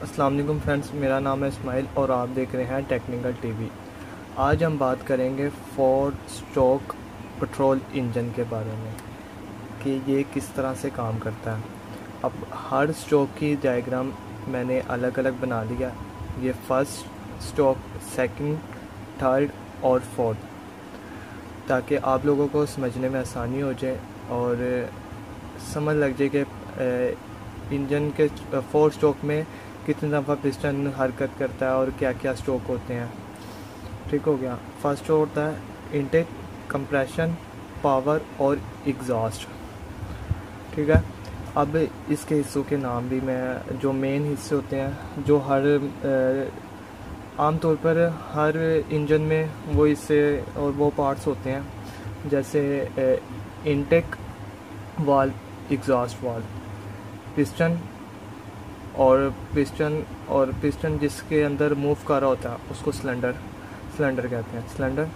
अस्सलाम वालेकुम फ्रेंड्स, मेरा नाम है इस्माइल और आप देख रहे हैं टेक्निकल टीवी। आज हम बात करेंगे 4 स्ट्रोक पेट्रोल इंजन के बारे में कि ये किस तरह से काम करता है। अब हर स्ट्रोक की डायग्राम मैंने अलग अलग बना लिया। ये फर्स्ट स्ट्रोक, सेकंड, थर्ड और फोर्थ, ताकि आप लोगों को समझने में आसानी हो जाए और समझ लग जाए कि इंजन के 4 स्ट्रोक में कितनी दफ़ा पिस्टन हरकत करता है और क्या क्या स्ट्रोक होते हैं। ठीक हो गया। फर्स्ट स्ट्रोक होता है इनटेक, कंप्रेशन, पावर और एग्जॉस्ट। ठीक है। अब इसके हिस्सों के नाम भी मैं, जो मेन हिस्से होते हैं, जो हर आमतौर पर हर इंजन में वो हिस्से और वो पार्ट्स होते हैं, जैसे intake valve, exhaust valve, piston और पिस्टन जिसके अंदर मूव कर रहा होता है उसको सिलेंडर कहते हैं, सिलेंडर।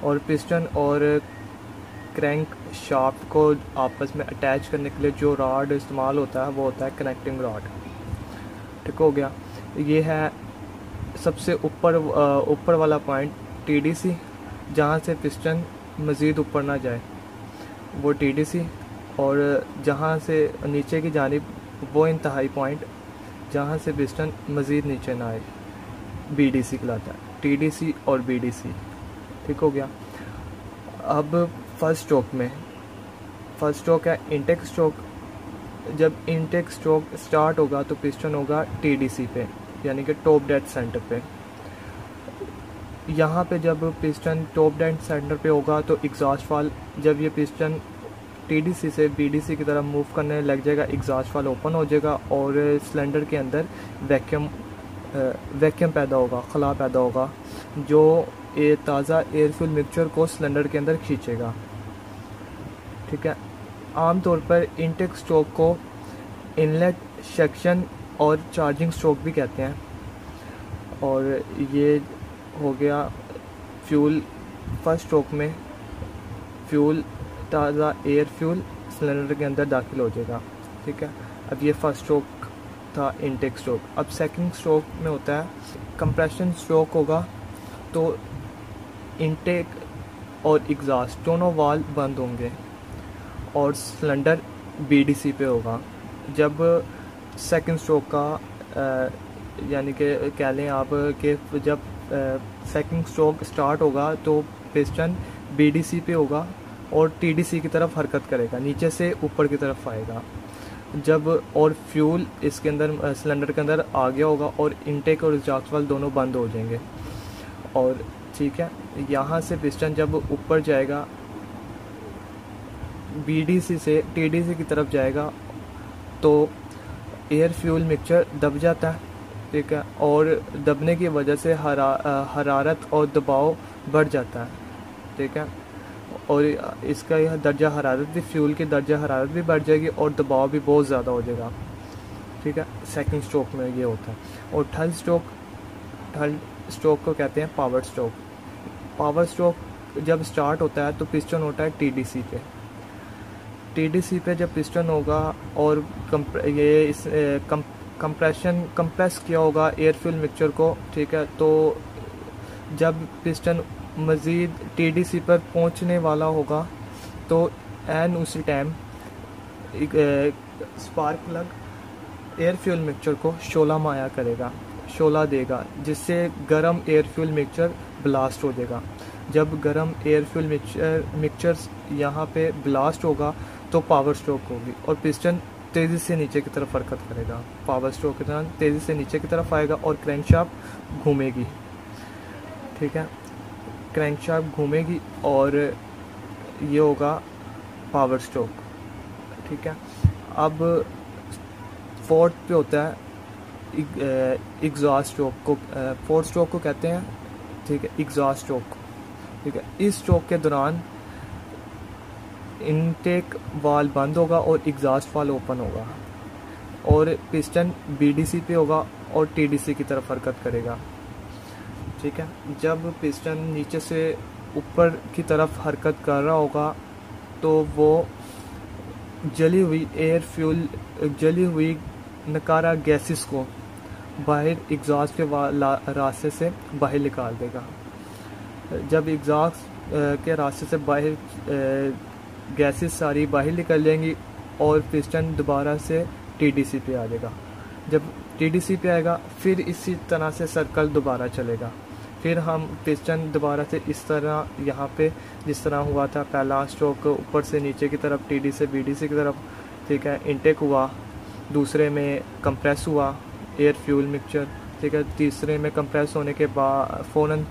और पिस्टन और क्रैंक शाफ्ट को आपस में अटैच करने के लिए जो रॉड इस्तेमाल होता है वो होता है कनेक्टिंग रॉड। ठीक हो गया। ये है सबसे ऊपर वाला पॉइंट TDC, जहाँ से पिस्टन मज़ीद ऊपर ना जाए, वो TDC। और जहाँ से नीचे की जानिब वो इंतहाई पॉइंट जहाँ से पिस्टन मज़ीद नीचे ना आए, BDC कहलाता है। TDC और BDC। ठीक हो गया। अब फर्स्ट स्ट्रोक है इनटेक स्ट्रोक। जब इनटेक स्ट्रोक स्टार्ट होगा तो पिस्टन होगा TDC पे, यानी कि टॉप डेड सेंटर पे। यहाँ पे जब पिस्टन टॉप डेड सेंटर पे होगा तो एग्जॉस्ट वाल्व, जब ये पिस्टन TDC से BDC की तरफ मूव करने लग जाएगा, एग्जॉस्ट वाल्व ओपन हो जाएगा और सिलेंडर के अंदर वैक्यूम पैदा होगा, खला पैदा होगा, जो ताज़ा एयर फ्यूल मिक्सचर को सिलेंडर के अंदर खींचेगा। ठीक है। आमतौर पर इनटेक स्ट्रोक को इनलेट सेक्शन और चार्जिंग स्ट्रोक भी कहते हैं। और ये हो गया फ्यूल। फर्स्ट स्ट्रोक में फ्यूल, ताज़ा एयर फ्यूल सिलेंडर के अंदर दाखिल हो जाएगा। ठीक है। अब ये फर्स्ट स्ट्रोक था इनटेक स्ट्रोक। अब सेकंड स्ट्रोक में होता है कंप्रेशन स्ट्रोक होगा, तो इनटेक और एग्जॉस्ट दोनों वाल्व बंद होंगे और सिलेंडर BDC पे होगा। जब सेकंड स्ट्रोक का यानी कि कह लें आप कि जब सेकंड स्ट्रोक स्टार्ट होगा तो पिस्टन BDC पे होगा और TDC की तरफ हरकत करेगा, नीचे से ऊपर की तरफ आएगा। जब और फ्यूल इसके अंदर सिलेंडर के अंदर आ गया होगा और इनटेक और एग्जॉस्ट वाल्व दोनों बंद हो जाएंगे। और ठीक है, यहाँ से पिस्टन जब ऊपर जाएगा, BDC से TDC की तरफ जाएगा, तो एयर फ्यूल मिक्सचर दब जाता है। ठीक है। और दबने की वजह से हरारत और दबाव बढ़ जाता है। ठीक है। और इसका यह दर्जा हरारत भी, फ्यूल की दर्जा हरारत भी बढ़ जाएगी और दबाव भी बहुत ज़्यादा हो जाएगा। ठीक है। सेकंड स्ट्रोक में ये होता है। और थर्ड स्ट्रोक को कहते हैं पावर स्ट्रोक। पावर स्ट्रोक जब स्टार्ट होता है तो पिस्टन होता है TDC पे। TDC पे जब पिस्टन होगा और कंप्रेस किया होगा एयर फ्यूल मिक्सचर को। ठीक है। तो जब पिस्टन मज़ीद TDC पर पहुंचने वाला होगा तो एन उसी time spark plug air fuel mixture को शोला माया करेगा, शोला देगा, जिससे गर्म एयर फ्यूल मिक्सचर ब्लास्ट हो जाएगा। जब गर्म एयर फ्यूल मिक्सचर यहाँ पे ब्लास्ट होगा तो पावर स्ट्रोक होगी और पिस्टन तेज़ी से नीचे की तरफ हरकत करेगा। पावर स्ट्रोक के दौरान तेज़ी से नीचे की तरफ आएगा और क्रैंकशाफ्ट घूमेगी। ठीक है। क्रैंकशाफ्ट घूमेगी और ये होगा पावर स्ट्रोक। ठीक है। अब फोर्थ पे होता है एग्जॉस्ट स्ट्रोक को, फोर्थ स्ट्रोक को कहते हैं। ठीक है, एग्जॉस्ट स्ट्रोक। ठीक है। इस स्ट्रोक के दौरान इनटेक वाल्व बंद होगा और एग्जॉस्ट वाल्व ओपन होगा और पिस्टन BDC पे होगा और TDC की तरफ हरकत करेगा। ठीक है। जब पिस्टन नीचे से ऊपर की तरफ हरकत कर रहा होगा तो वो जली हुई नकारा गैसेस को बाहर एग्जॉस्ट के रास्ते से बाहर निकाल देगा। जब एग्जॉस्ट के रास्ते से बाहर गैसेस सारी बाहर निकल जाएंगी और पिस्टन दोबारा से टीडीसी पे आ जाएगा। जब टीडीसी पे आएगा फिर इसी तरह से सर्कल दोबारा चलेगा। फिर हम पिस्टन दोबारा से इस तरह यहाँ पे जिस तरह हुआ था पहला स्ट्रोक ऊपर से नीचे की तरफ टीडी से बीडीसी की तरफ, ठीक है, इनटेक हुआ, दूसरे में कंप्रेस हुआ एयर फ्यूल मिक्सचर, ठीक है, तीसरे में कंप्रेस होने के बाद फ़ौरन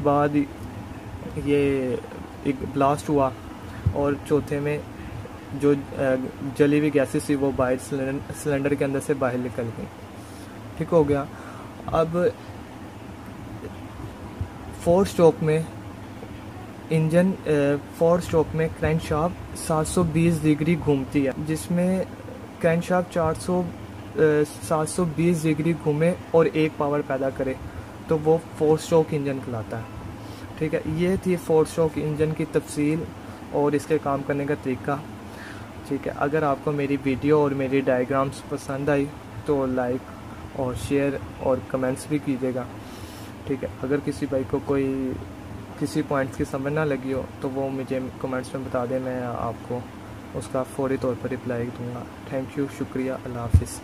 बाद ये एक ब्लास्ट हुआ और चौथे में जो जली हुई गैसेस थी वो बाहर सिलेंडर के अंदर से बाहर निकल गई। ठीक हो गया। अब 4 स्ट्रोक में इंजन 4 स्ट्रोक में क्रैंकशाफ्ट 720 डिग्री घूमती है, जिसमें क्रैंकशाफ्ट 720 डिग्री घूमे और एक पावर पैदा करे तो वो 4 स्ट्रोक इंजन कहलाता है। ठीक है, ये थी 4 स्ट्रोक इंजन की तफसील और इसके काम करने का तरीका। ठीक है, अगर आपको मेरी वीडियो और मेरी डायग्राम्स पसंद आई तो लाइक और शेयर और कमेंट्स भी कीजिएगा। ठीक है, अगर किसी भाई को कोई किसी पॉइंट्स की समझ ना लगी हो तो वो मुझे कमेंट्स में बता दें, मैं आपको उसका फौरी तौर पर रिप्लाई दूँगा। थैंक यू, शुक्रिया, अल्लाह हाफिज़।